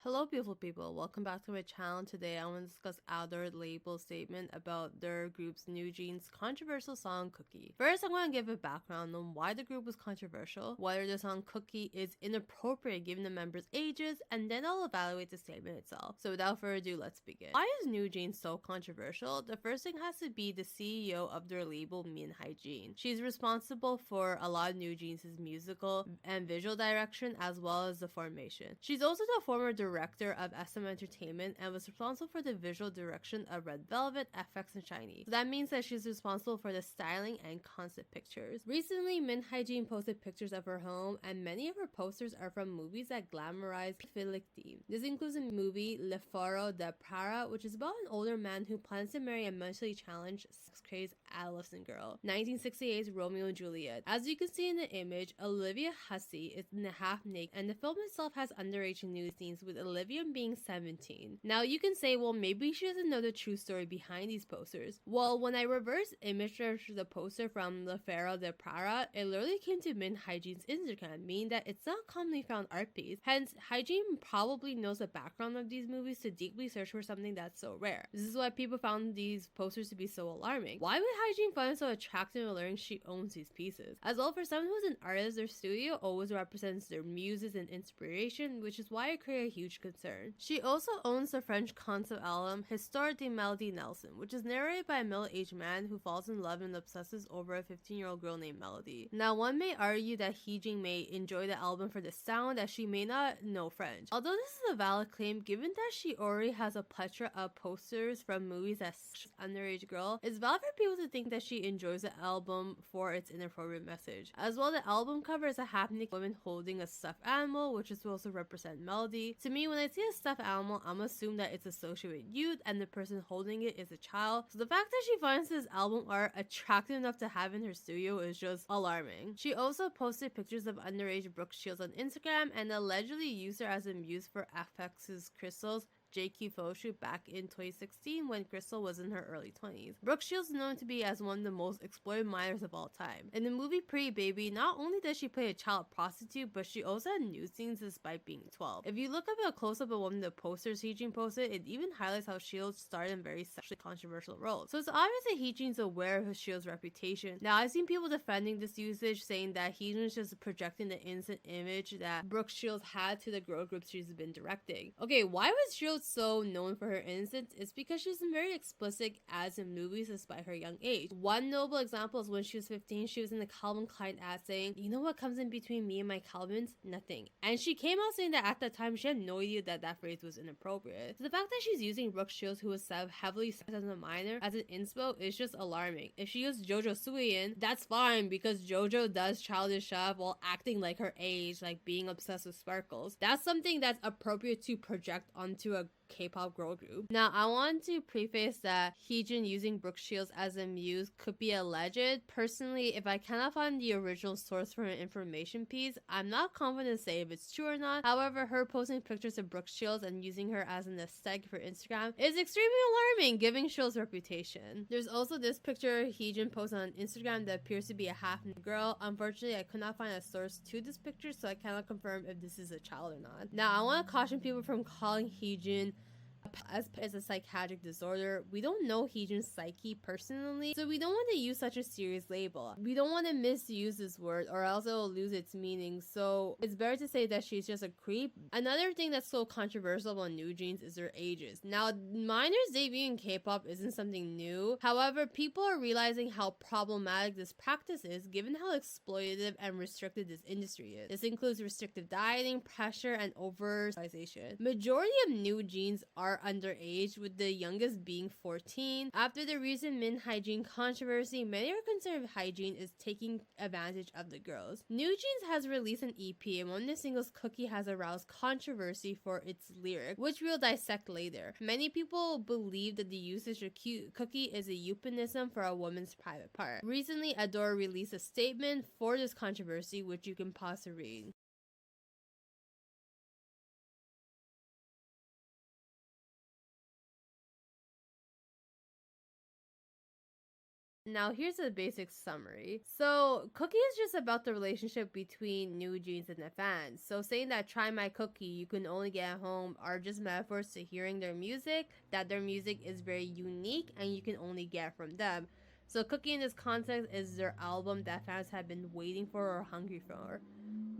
Hello beautiful people, welcome back to my channel. Today I want to discuss Ador Labels' statement about their group's NewJeans controversial song Cookie. First, I'm going to give a background on why the group was controversial, whether the song Cookie is inappropriate given the members' ages, and then I'll evaluate the statement itself. So without further ado, let's begin. Why is NewJeans so controversial? The first thing has to be the CEO of their label, Min Heejin. She's responsible for a lot of NewJeans' musical and visual direction as well as the formation. She's also the former director of SM Entertainment and was responsible for the visual direction of Red Velvet, FX, and Shiny. So that means that she's responsible for the styling and concept pictures. Recently, Min Heejin posted pictures of her home, and many of her posters are from movies that glamorize phile theme. This includes the movie Le Faro de Para, which is about an older man who plans to marry a mentally challenged, sex-crazed adolescent girl. 1968's Romeo and Juliet. As you can see in the image, Olivia Hussey is half naked, and the film itself has underage nude scenes with Olivia being 17. Now you can say, well, maybe she doesn't know the true story behind these posters. Well, when I reverse image search the poster from Le Faro de Para, it literally came to Min Heejin's Instagram, meaning that it's not a commonly found art piece. Hence, Heejin probably knows the background of these movies to deeply search for something that's so rare. This is why people found these posters to be so alarming. Why would Heejin find it so attractive and learning she owns these pieces? As well, for someone who's an artist, their studio always represents their muses and inspiration, which is why it created a huge concern. She also owns the French concept album Histoire de Melody Nelson, which is narrated by a middle-aged man who falls in love and obsesses over a 15-year-old girl named Melody. Now, one may argue that Heejin may enjoy the album for the sound, that she may not know French. Although this is a valid claim, given that she already has a plethora of posters from movies as underage girl, it's valid for people to think that she enjoys the album for its inappropriate message. As well, the album cover is a half-naked woman holding a stuffed animal, which is supposed to represent Melody. To me, when I see a stuffed animal, I'm assuming that it's associated with youth and the person holding it is a child. So the fact that she finds this album art attractive enough to have in her studio is just alarming. She also posted pictures of underage Brooke Shields on Instagram and allegedly used her as a muse for FX's Crystal's JQ photo shoot back in 2016 when Crystal was in her early 20s. Brooke Shields is known to be as one of the most exploited minors of all time. In the movie Pretty Baby, not only does she play a child prostitute, but she also had nude scenes despite being 12. If you look up a close-up of one of the posters Heejin posted, it even highlights how Shields starred in very sexually controversial roles. So it's obvious that Heejin's aware of Shields' reputation. Now, I've seen people defending this usage, saying that Heejin's just projecting the innocent image that Brooke Shields had to the girl groups she's been directing. Okay, why was Shields so known for her innocence? It's because she's been very explicit as in movies despite her young age. One notable example is when she was 15, she was in the Calvin Klein ad saying, "You know what comes in between me and my Calvins? Nothing." And she came out saying that at that time she had no idea that that phrase was inappropriate. So the fact that she's using Brooke Shields, who was heavily sexed as a minor, as an inspo is just alarming. If she used JoJo Suyin, that's fine because JoJo does childish stuff while acting like her age, like being obsessed with sparkles. That's something that's appropriate to project onto a K-pop girl group. Now, I want to preface that Heejin using Brooke Shields as a muse could be alleged. Personally, if I cannot find the original source for an information piece, I'm not confident to say if it's true or not. However, her posting pictures of Brooke Shields and using her as an aesthetic for Instagram is extremely alarming, given Shields' reputation. There's also this picture Heejin posted on Instagram that appears to be a half-naked girl. Unfortunately, I could not find a source to this picture, so I cannot confirm if this is a child or not. Now, I want to caution people from calling Heejin as a psychiatric disorder. We don't know Heejin's psyche personally, so we don't want to use such a serious label. We don't want to misuse this word or else it will lose its meaning, so it's better to say that she's just a creep. Another thing that's so controversial about NewJeans is their ages. Now, minors debuting K-pop isn't something new. However, people are realizing how problematic this practice is given how exploitative and restricted this industry is. This includes restrictive dieting, pressure, and over-sexualization. Majority of NewJeans are underage, with the youngest being 14. After the recent Min Heejin controversy, many are concerned Heejin is taking advantage of the girls. NewJeans has released an EP, and one of the singles, Cookie, has aroused controversy for its lyric, which we'll dissect later. Many people believe that the usage of Cookie is a euphemism for a woman's private part. Recently, Ador released a statement for this controversy, which you can pause to read. Now here's a basic summary. So Cookie is just about the relationship between NewJeans and the fans. So saying that try my cookie, you can only get at home are just metaphors to hearing their music, that their music is very unique and you can only get from them. So Cookie in this context is their album that fans have been waiting for or hungry for.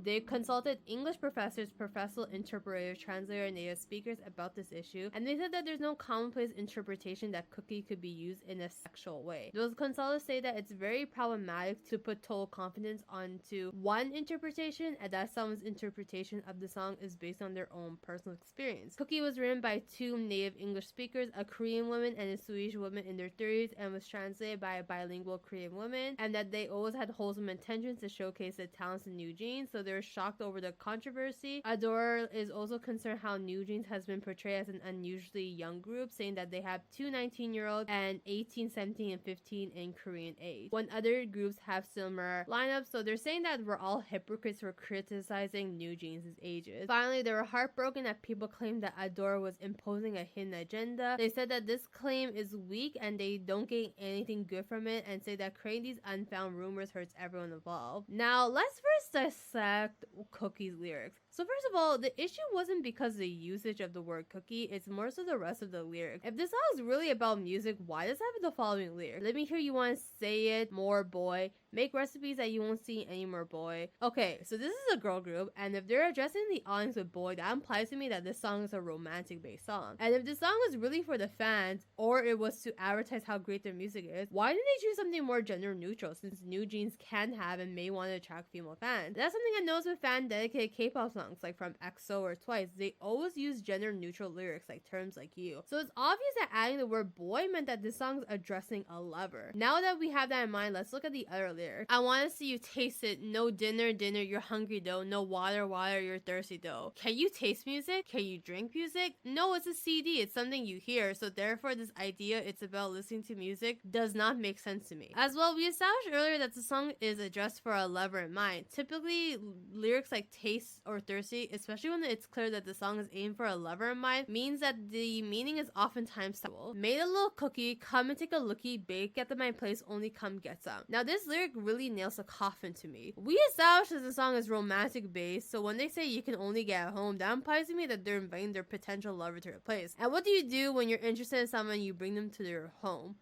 They consulted English professors, professional interpreters, translators, and native speakers about this issue, and they said that there's no commonplace interpretation that Cookie could be used in a sexual way. Those consultants say that it's very problematic to put total confidence onto one interpretation, and that someone's interpretation of the song is based on their own personal experience. Cookie was written by two native English speakers, a Korean woman and a Swedish woman in their 30s, and was translated by a bilingual Korean woman, and that they always had wholesome intentions to showcase the talents of NewJeans, so they're shocked over the controversy. Ador is also concerned how NewJeans has been portrayed as an unusually young group, saying that they have two 19-year-olds and 18, 17, and 15 in Korean age, when other groups have similar lineups. So they're saying that we're all hypocrites for criticizing NewJeans' ages. Finally, they were heartbroken that people claimed that Ador was imposing a hidden agenda. They said that this claim is weak and they don't gain anything good from it, and say that creating these unfound rumors hurts everyone involved. Now, let's first dissect Cookie's lyrics. So first of all, the issue wasn't because the usage of the word cookie, it's more so the rest of the lyrics. If this song is really about music, why does it have the following lyric? Let me hear you want to say it more, boy. Make recipes that you won't see anymore, boy. Okay, so this is a girl group, and if they're addressing the audience with boy, that implies to me that this song is a romantic based song. And if this song was really for the fans, or it was to advertise how great their music is, why didn't they choose something more gender neutral, since NewJeans can have and may want to attract female fans? That's something I noticed with fan dedicated K-pop songs, like from EXO or Twice. They always use gender neutral lyrics, like terms like you. So it's obvious that adding the word boy meant that this song is addressing a lover. Now that we have that in mind, let's look at the other lyric. I want to see you taste it. No dinner, dinner, you're hungry though. No water, water, you're thirsty though. Can you taste music? Can you drink music? No, it's a CD. It's something you hear. So therefore, this idea it's about listening to music does not make sense to me. As well, we established earlier that the song is addressed for a lover in mind. Typically, lyrics like taste or thirsty, especially when it's clear that the song is aimed for a lover in mind, means that the meaning is oftentimes sexual. Made a little cookie, come and take a lookie, bake at my place, only come get some. Now this lyric really nails a coffin to me. We established that the song is romantic based, so when they say you can only get at home, that implies to me that they're inviting their potential lover to your place. And what do you do when you're interested in someone? You bring them to their home.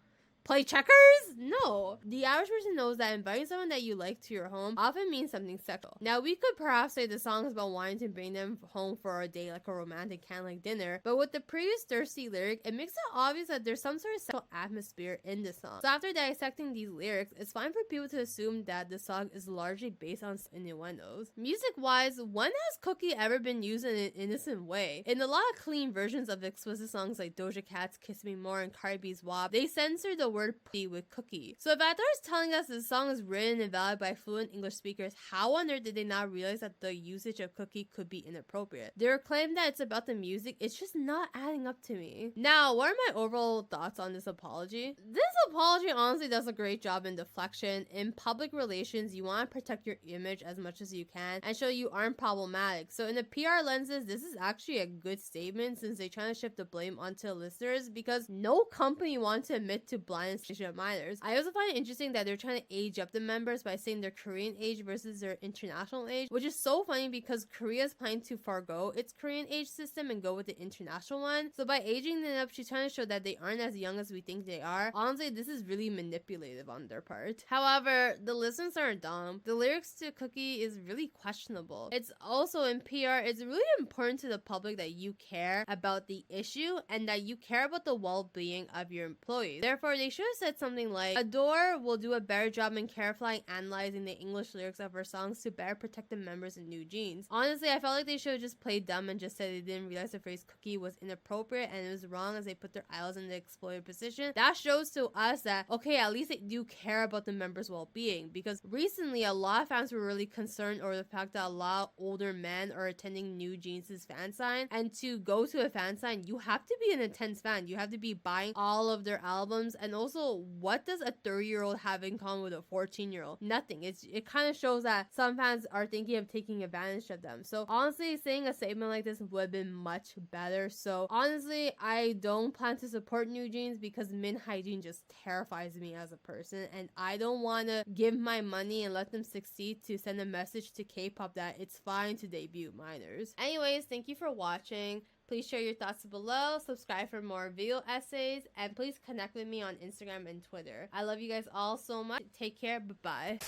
Play checkers? No. The average person knows that inviting someone that you like to your home often means something sexual. Now, we could perhaps say the song is about wanting to bring them home for a day, like a romantic candlelight dinner, but with the previous thirsty lyric, it makes it obvious that there's some sort of sexual atmosphere in the song. So after dissecting these lyrics, it's fine for people to assume that the song is largely based on innuendos. Music-wise, when has Cookie ever been used in an innocent way? In a lot of clean versions of explicit songs like Doja Cat's Kiss Me More and Cardi B's WAP, they censor the word "p" with cookie. So if Ador is telling us this song is written and valid by fluent English speakers, how on earth did they not realize that the usage of cookie could be inappropriate? Their claim that it's about the music, it's just not adding up to me. Now, what are my overall thoughts on this apology? This apology honestly does a great job in deflection. In public relations, you want to protect your image as much as you can and show you aren't problematic. So in the PR lenses, this is actually a good statement, since they're trying to shift the blame onto listeners, because no company wants to admit to blind of minors. I also find it interesting that they're trying to age up the members by saying their Korean age versus their international age, which is so funny because Korea is planning to forgo its Korean age system and go with the international one. So by aging them up, she's trying to show that they aren't as young as we think they are. Honestly, this is really manipulative on their part. However, the listeners aren't dumb. The lyrics to Cookie is really questionable. It's also in PR, it's really important to the public that you care about the issue and that you care about the well-being of your employees. Therefore, they should have said something like, Ador will do a better job in carefully analyzing the English lyrics of her songs to better protect the members in NewJeans. Honestly, I felt like they should have just played dumb and just said they didn't realize the phrase cookie was inappropriate and it was wrong as they put their idols in the exploited position. That shows to us that, okay, at least they do care about the members' well-being, because recently a lot of fans were really concerned over the fact that a lot of older men are attending NewJeans' fan sign, and to go to a fan sign, you have to be an intense fan. You have to be buying all of their albums, and also, what does a 30-year-old have in common with a 14-year-old? Nothing. It kind of shows that some fans are thinking of taking advantage of them. So honestly, saying a statement like this would have been much better. So honestly, I don't plan to support NewJeans because Min Heejin just terrifies me as a person, and I don't want to give my money and let them succeed to send a message to K-pop that it's fine to debut minors. Anyways, thank you for watching. Please share your thoughts below, subscribe for more video essays, and please connect with me on Instagram and Twitter. I love you guys all so much. Take care. Bye-bye.